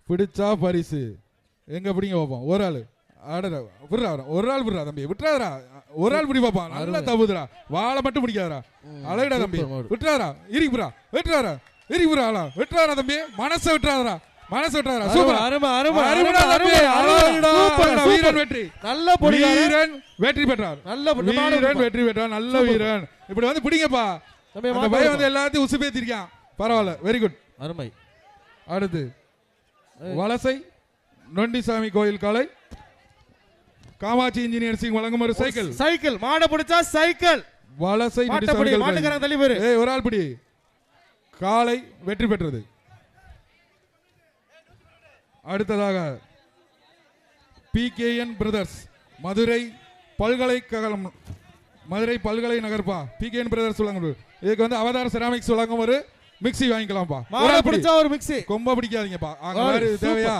பிடிச்சா பரிசு. எங்க பிடிங்க பார்ப்போம். ஒரு ஆள் ஆடுறா விடுறா, ஒரு ஆள் விடுறா தம்பி, விட்டுறாதரா. ஒரு ஆள் பிடி பார்ப்பான், நல்லா தப்புதுரா. வாழை மட்டும் பிடிக்காதரா, அழகுடா தம்பி, விட்டுறாரா. இரிக்குறா விட்டுறாரா, இரிக்குறா ஆளா விட்டுறாரா தம்பி, மனசை விட்டுறாதரா, மனசு விட்டுறாதரா. சூப்பர், அருமை அருமை அருமைடா தம்பி, அழகுடா. வீரன் வெற்றி, நல்ல வீரன் வெற்றி பெற்றார், நல்ல வீரன் வெற்றி பெற்றார், நல்ல வீரன். இப்படி வந்து பிடிங்கப்பா. அந்த பையன் வந்து எல்லாத்தையும் உசுப்பேத்திருக்கான், பரவாயில்ல, வெரி குட், அருமை. அடுத்து வலசை நொண்டிசாமி கோயில் காலை காமாட்சி இன்ஜினியர் சிங் வழங்கும் ஒரு சைக்கிள். சைக்கிள் மாட பிடிச்சா சைக்கிள். வலசை மாட்டுக்காரன் தள்ளி போயிரு. ஒரு ஆள் பிடி. காலை வெற்றி பெற்றது. அடுத்ததாக PKN பிரதர்ஸ் மதுரை பல்கலைக்கழகம், மதுரை பல்கலை நகர்பா. PKN பிரதர்ஸ் வழங்கும் இதுக்கு வந்து அவதார் செராமிக்ஸ் வழங்கும் ஒரு மிக்ஸி வாங்கிக்கலாம்ப்பா. பிடிச்சா ஒரு மிக்ஸி. கொம்ப பிடிக்காதீங்கப்பா, அங்க தேவையா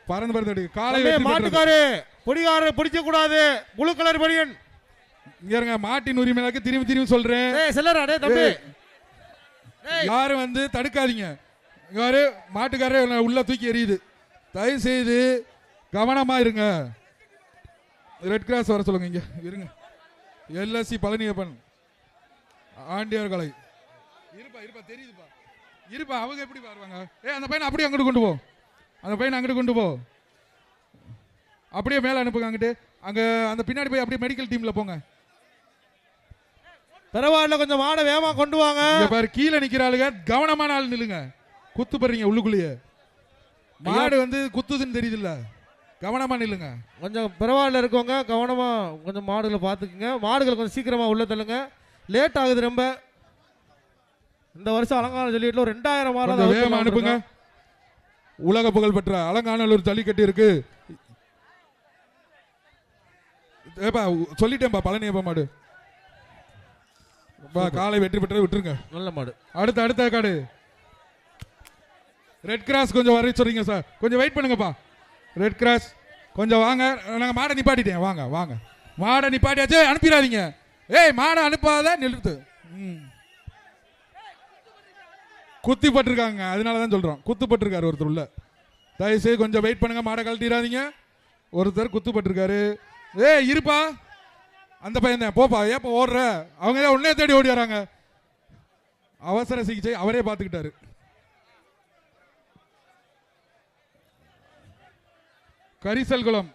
பறந்து பறந்து. காலை மாட்டுக்காரு பொடிகார பிடிக்க கூடாது. ப்ளூ கலர் பனியன் இங்க இருங்க. மாட்டின் உரிமையாளருக்கு திரும்பி திரும்பி சொல்றேன், யாரும் வந்து தடுக்காதீங்க. யாரு மாட்டுக்காரே உள்ள தூக்கி எறியுது, தயவு செய்து கவனமா இருங்க. ரெட் கிராஸ் வர சொல்லுங்க. இங்க இருங்க. LSC பழனியப்பன் ஆண்டியார் கலை. இருப்பா இருப்பா, தெரியுதுப்பா, இருப்பா. அவங்க எப்படி பாருவாங்க. அந்த பையனை அப்படியே அங்கிட்டு கொண்டு போ, அந்த பையனை அங்கிட்டு கொண்டு போ, அப்படியே மேல அனுப்புங்க. அங்கிட்டு அங்க அந்த பின்னாடி போய் அப்படியே மெடிக்கல் டீம்ல போங்க. பரவாயில்ல, கொஞ்சம் மாட வேகமா கொண்டு வாங்க. பாரு, கீழே நிக்கிறாளுங்க, கவனமான ஆள் நில்லுங்க. குத்து பண்றீங்க உள்ளுக்குள்ளேயே, மாடு வந்து குத்துதுன்னு தெரியுது இல்ல, கவனமா நில்லுங்க. கொஞ்சம் பரவாயில்ல இருக்கவங்க கவனமா கொஞ்சம் மாடுகளை பாத்துக்குங்க. மாடுகள் கொஞ்சம் சீக்கிரமா உள்ள தள்ளுங்க, லேட் ஆகுது ரொம்ப. இந்த வருஷம் அலங்கான ஜல்லிக்கட்டுல 2000 மாடு வேகமா அனுப்புங்க. உலக புகழ் பெற்ற அலங்காநல்லூர் ஜல்லிக்கட்டு இருக்கு. சொல்லிட்டேன்பா, பழனியப்ப மாடு காலை வெற்றி பெற்றது, விட்டுருங்க. நல்ல மாடு. அடுத்த காடு ரெட் கிராஸ் கொஞ்சம் வர சொல்றீங்க சார், கொஞ்சம் வெயிட் பண்ணுங்கப்பா. ரெட் கிராஸ் கொஞ்சம் வாங்க. நாங்க மாடை நிப்பாட்டிட்டேன், வாங்க வாங்க. மாடை நிப்பாட்டியாச்சு, அனுப்பிடாதீங்க. மாடை அனுப்பாத, நிறுத்து. குத்தி பட்டிருக்காங்க, அதனாலதான் சொல்றோம். குத்து பட்டிருக்காரு ஒருத்தர் உள்ள, தயவுசெய்து கொஞ்சம் வெயிட் பண்ணுங்க. மாடை கழட்டிடாதீங்க. ஒருத்தர் குத்து பட்டிருக்காரு. இருப்பா, அந்த பையன் தான். போப்பா, ஏப்பா ஓடுற? அவங்க தான் உடனே தேடி ஓடி வராங்க. அவசர சிகிச்சை அவரே பார்த்துக்கிட்டாரு. கரிசல்குளம்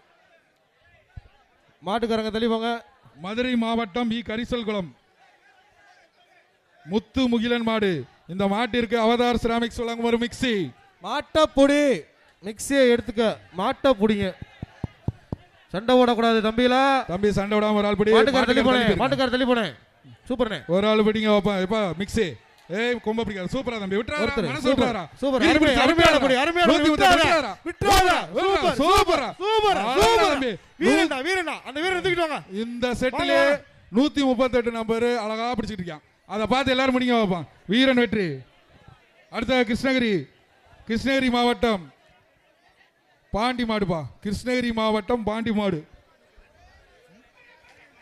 மாட்டுக்காரங்க தெளிவாங்க. மதுரை மாவட்டம் கரிசல்குளம் முத்து முகிலன் மாடு. இந்த மாட்டிற்கு அவதார் செராமிக்ஸ் வழங்கும் ஒரு மிக்ஸி. மாட்டப்பொடி மிக்ஸியை எடுத்துக்க. மாட்ட புடிங்க, சண்டை ஓடக்கூடாது தம்பிலா. தம்பி சண்டை ஓடாம ஒரு ஆள் பிடி. மாட்டுக்கார தள்ளி போனேன். சூப்பர்ண்ணே, ஒரு ஆள் பிடிங்க. எப்பா மிக்ஸி. கொம்ப பிடிக்காது. சூப்பரா தம்பி, விட்டுறாரா, மனசு விட்டுறாரா. சூப்பர், அருமையான படி, அருமையான படி. விட்டுறாரா, சூப்பர் சூப்பர் சூப்பர் தம்பி. வீரனா வீரனா, அந்த வீரனை தூக்கிட்டு வாங்க. இந்த செட்டிலே 138 நம்பர் அழகா பிடிச்சிட்டு இருக்கான். அதை பார்த்து எல்லாரும் முடிங்க வைப்பான். வீரன் வெற்றி. அடுத்த கிருஷ்ணகிரி மாவட்டம் பாண்டி மாடுப்பா. கிருஷ்ணகிரி மாவட்டம் பாண்டி மாடு.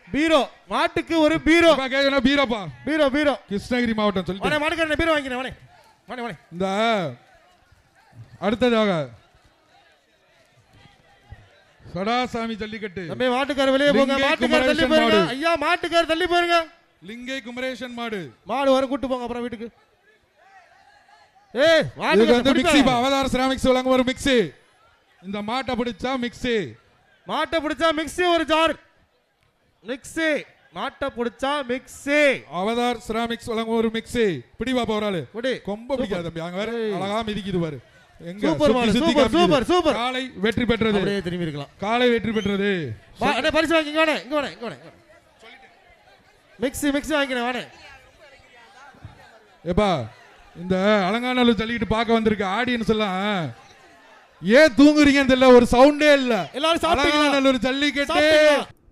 பீரோ மாட்டுக்கு ஒரு பீரோ கேக்குறேன். பீரோப்பா, பீரோ பீரோ. கிருஷ்ணகிரி மாவட்டம் சொல்லிட்டு மாட்டுக்காரன் பீரோ வாங்கிக்கிறேன். இந்த அடுத்ததாக சடாசாமி ஜல்லிக்கட்டு. மாட்டுக்கார வெளியே போங்க. மாட்டுக்கார தள்ளி போயிருங்க ஐயா, மாட்டுக்கார தள்ளி போயிருங்க. லிங்கை குமரேசன் மாடு. மாடு வர கூட்டு போங்க அப்புறம் வீட்டுக்கு. அவதார செராமிக்ஸ் வழங்கும் ஒரு மிக்ஸி. இந்த மாட்டை பிடிச்சா மிக்ஸி. மாட்டை பிடிச்சா மிக்ஸி ஒரு ஜார். மிக்ஸி மாட்டை பிடிச்சா மிக்ஸி. அவதார் செராமிக்ஸ் வழங்கும் ஒரு மிக்ஸி. பிடி பாப்பா ஒரு ஆளு. கொம்ப பிடிக்காது தம்பி, அங்க வேற அழகா மிதிக்குது பாரு. Super super super. காலை வெற்றி பெற்றது. அப்படியே திரும்பி இருக்கலாம். காலை வெற்றி பெற்றது. பரிசு வாங்கி இங்க வாணே. மிக்ஸி வாங்கிக்கிறேன் வாணே. ஏப்பா, இந்த அலங்காநல்லூர் ஜல்லிக்கட்டு பார்க்க வந்திருக்க ஆடியன்ஸ் எல்லாம் ஏன் தூங்குறீங்கன்னு தெரியல, ஒரு சவுண்டே இல்ல. எல்லாரும் அலங்காநல்லூர் ஜல்லிக்கட்டு.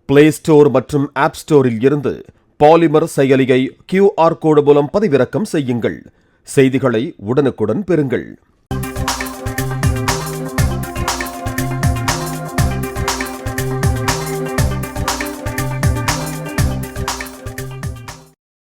பிளே ஸ்டோர் மற்றும் ஆப் ஸ்டோரில் இருந்து பாலிமர் செயலியை QR கோடு மூலம் பதிவிறக்கம் செய்யுங்கள். செய்திகளை உடனுக்குடன் பெறுங்கள்.